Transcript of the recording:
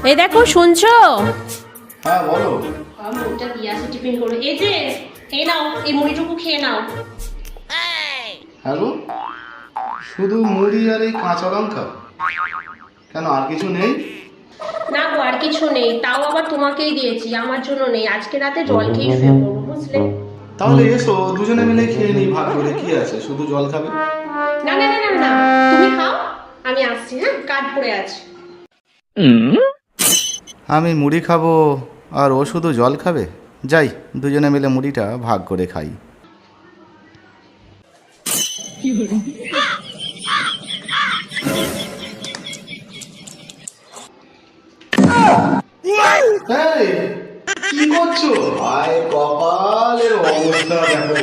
এই দেখো শুনছো? হ্যাঁ বলো। মুড়িটা দিয়ে আসি টিফিন করে। এই যে এই নাও, এই মুড়িটুকু খেয়ে নাও। হ্যালো, শুধু মুড়ি আর এই কাঁচা লঙ্কা? কেন আর কিছু নেই? না গো, আর কিছু নেই, তাও আবার তোমাকেই দিয়েছি, আমার জন্য নেই। আজকে রাতে জল খেয়ে শুয়ে পড়বো, বুঝলে? তাহলে এসো দুজনে মিলে খেয়ে নিই ভাগ করে, কি আছে, শুধু জল খাবে? না না না না না, তুমি খাও, আমি আসছি। হ্যাঁ, কাজ পড়ে আছে। আমি মুড়ি খাবো আর ও শুধু জল খাবে? যাই, দুজনে মিলে মুড়িটা ভাগ করে খাই। এই, কি করছো? আয় কপালের অবস্থা দেখো।